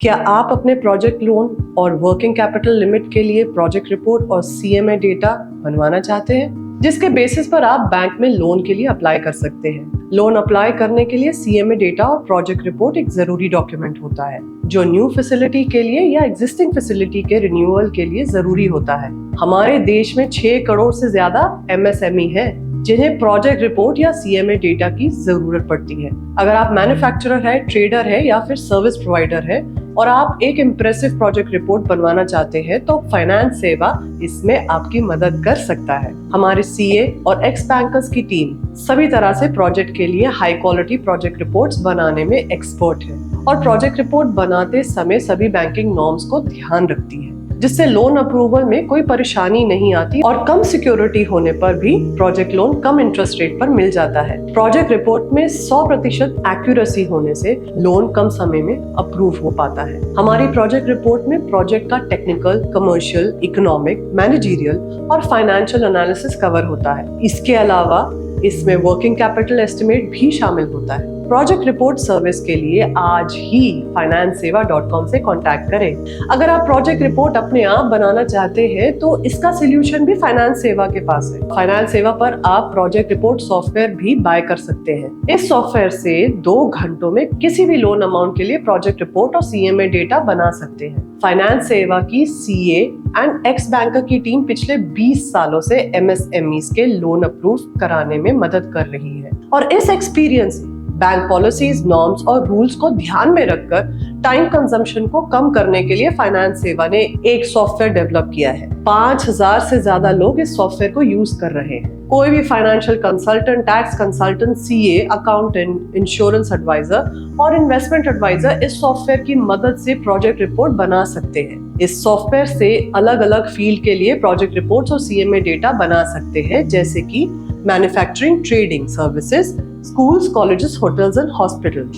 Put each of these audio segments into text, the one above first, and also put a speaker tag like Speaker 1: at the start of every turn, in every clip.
Speaker 1: क्या आप अपने प्रोजेक्ट लोन और वर्किंग कैपिटल लिमिट के लिए प्रोजेक्ट रिपोर्ट और सीएमए डेटा बनवाना चाहते हैं, जिसके बेसिस पर आप बैंक में लोन के लिए अप्लाई कर सकते हैं। लोन अप्लाई करने के लिए सीएमए डेटा और प्रोजेक्ट रिपोर्ट एक जरूरी डॉक्यूमेंट होता है, जो न्यू फैसिलिटी के लिए या एग्जिस्टिंग फैसिलिटी के रिन्यूअल के लिए जरूरी होता है। हमारे देश में 6 करोड़ से ज्यादा एमएसएमई है जिन्हें प्रोजेक्ट रिपोर्ट या सीएमए डेटा की जरूरत पड़ती है। अगर आप मैन्युफैक्चरर है, ट्रेडर है या फिर सर्विस प्रोवाइडर है और आप एक इम्प्रेसिव प्रोजेक्ट रिपोर्ट बनवाना चाहते हैं, तो फाइनेंस सेवा इसमें आपकी मदद कर सकता है। हमारे सीए और एक्स बैंकर्स की टीम सभी तरह से प्रोजेक्ट के लिए हाई क्वालिटी प्रोजेक्ट रिपोर्ट्स बनाने में एक्सपर्ट है और प्रोजेक्ट रिपोर्ट बनाते समय सभी बैंकिंग नॉर्म्स को ध्यान रखती है, जिससे लोन अप्रूवल में कोई परेशानी नहीं आती और कम सिक्योरिटी होने पर भी प्रोजेक्ट लोन कम इंटरेस्ट रेट पर मिल जाता है। प्रोजेक्ट रिपोर्ट में 100% एक्यूरेसी होने से लोन कम समय में अप्रूव हो पाता है। हमारी प्रोजेक्ट रिपोर्ट में प्रोजेक्ट का टेक्निकल, कमर्शियल, इकोनॉमिक, मैनेजरियल और फाइनेंशियल एनालिसिस कवर होता है। इसके अलावा इसमें वर्किंग कैपिटल एस्टिमेट भी शामिल होता है। प्रोजेक्ट रिपोर्ट सर्विस के लिए आज ही financeseva.com से कांटेक्ट करें। अगर आप प्रोजेक्ट रिपोर्ट अपने आप बनाना चाहते हैं तो इसका सोल्यूशन भी फाइनेंस सेवा के पास है। फाइनेंस सेवा पर आप प्रोजेक्ट रिपोर्ट सॉफ्टवेयर भी बाय कर सकते हैं। इस सॉफ्टवेयर से 2 घंटों में किसी भी लोन अमाउंट के लिए प्रोजेक्ट रिपोर्ट और सीएमए डेटा बना सकते हैं। फाइनेंस सेवा की सीए एंड एक्स बैंकर की टीम पिछले 20 सालों से एमएसएमईज के लोन अप्रूव कराने में मदद कर रही है और इस एक्सपीरियंस बैंक पॉलिसीज, नॉर्म्स और रूल्स को ध्यान में रखकर टाइम कंजम्पशन को कम करने के लिए फाइनेंस सेवा ने एक सॉफ्टवेयर डेवलप किया है। 5000 से ज्यादा लोग इस सॉफ्टवेयर को यूज कर रहे हैं। कोई भी financial consultant, tax consultant, CA, accountant, insurance advisor और इन्वेस्टमेंट एडवाइजर इस सॉफ्टवेयर की मदद से प्रोजेक्ट रिपोर्ट बना सकते हैं। इस सॉफ्टवेयर से अलग अलग फील्ड के लिए प्रोजेक्ट रिपोर्ट्स और सीएमए डेटा बना सकते हैं, जैसे कि manufacturing, trading, services, schools, colleges, hotels and hospital.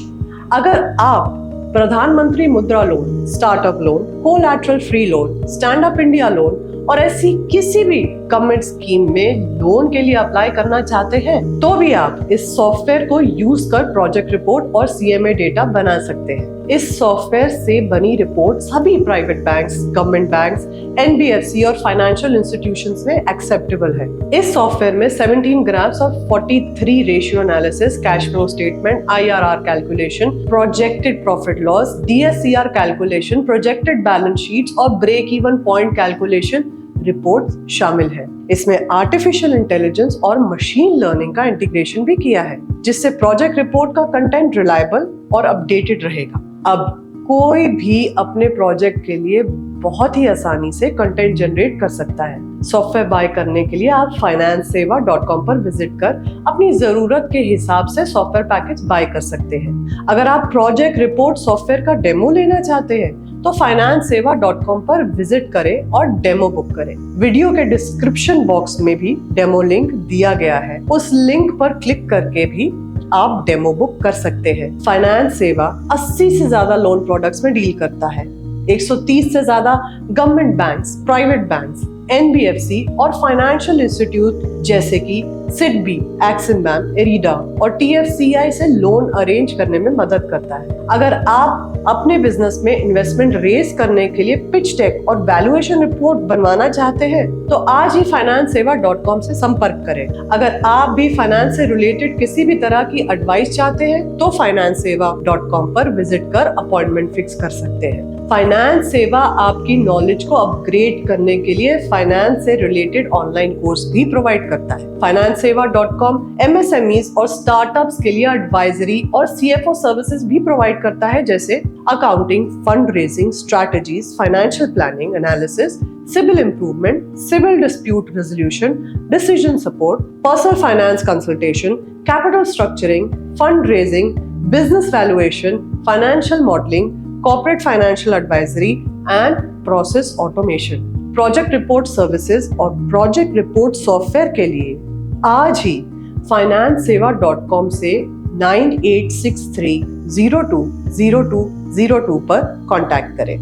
Speaker 1: अगर आप प्रधानमंत्री मुद्रा loan, startup loan, collateral free loan, stand up India loan और ऐसी किसी भी गवर्नमेंट स्कीम में लोन के लिए अप्लाई करना चाहते हैं, तो भी आप इस सॉफ्टवेयर को यूज कर प्रोजेक्ट रिपोर्ट और सीएमए डेटा बना सकते हैं। इस सॉफ्टवेयर से बनी रिपोर्ट सभी private banks, government banks, NBFC और फाइनेंशियल इंस्टीट्यूशंस में एक्सेप्टेबल है। इस सॉफ्टवेयर में 17 ग्राफ्स और 43 ratio analysis, cash flow statement, IRR calculation, projected profit loss, DSCR calculation, projected balance sheets और break even point calculation report शामिल है। इसमें आर्टिफिशियल इंटेलिजेंस और मशीन लर्निंग का इंटीग्रेशन भी किया है, जिससे प्रोजेक्ट रिपोर्ट का कंटेंट रिलायबल और अपडेटेड रहेगा। अब कोई भी अपने प्रोजेक्ट के लिए बहुत ही आसानी से कंटेंट जनरेट कर सकता है। सॉफ्टवेयर बाय करने के लिए आप financeseva.com पर विजिट कर अपनी जरूरत के हिसाब से सॉफ्टवेयर पैकेज बाय कर सकते हैं। अगर आप प्रोजेक्ट रिपोर्ट सॉफ्टवेयर का डेमो लेना चाहते हैं तो financeseva.com पर विजिट करें और डेमो बुक करें। वीडियो के डिस्क्रिप्शन बॉक्स में भी डेमो लिंक दिया गया है, उस लिंक पर क्लिक करके भी आप डेमो बुक कर सकते हैं। फाइनेंस सेवा 80 से ज्यादा लोन प्रोडक्ट्स में डील करता है। 130 से ज्यादा government banks, private banks, NBFC और फाइनेंशियल इंस्टीट्यूट जैसे कि सिडबी, एक्सिम बैंक, एरिडा और टीएफसीआई से लोन अरेंज करने में मदद करता है। अगर आप अपने बिजनेस में इन्वेस्टमेंट रेज करने के लिए पिच डेक और वैल्यूएशन रिपोर्ट बनवाना चाहते हैं तो आज ही financeseva.com से संपर्क करें। अगर आप भी फाइनेंस से रिलेटेड किसी भी तरह की एडवाइस चाहते हैं तो financeseva.com पर विजिट कर अपॉइंटमेंट फिक्स कर सकते हैं। फाइनेंस सेवा आपकी नॉलेज को अपग्रेड करने के लिए फाइनेंस से रिलेटेड ऑनलाइन कोर्स भी प्रोवाइड करता है। financeseva.com एमएसएमईज और स्टार्टअप्स के लिए एडवाइजरी और सीएफओ सर्विसेज भी प्रोवाइड करता है, जैसे accounting, fund raising, strategies, financial planning, analysis, civil improvement, civil dispute resolution, decision support, personal finance consultation, capital structuring, fund raising, business valuation, financial modelling, corporate financial advisory and process automation. Project report services और project report software के लिए आज ही financeseva.com से 9863020202 पर contact करें।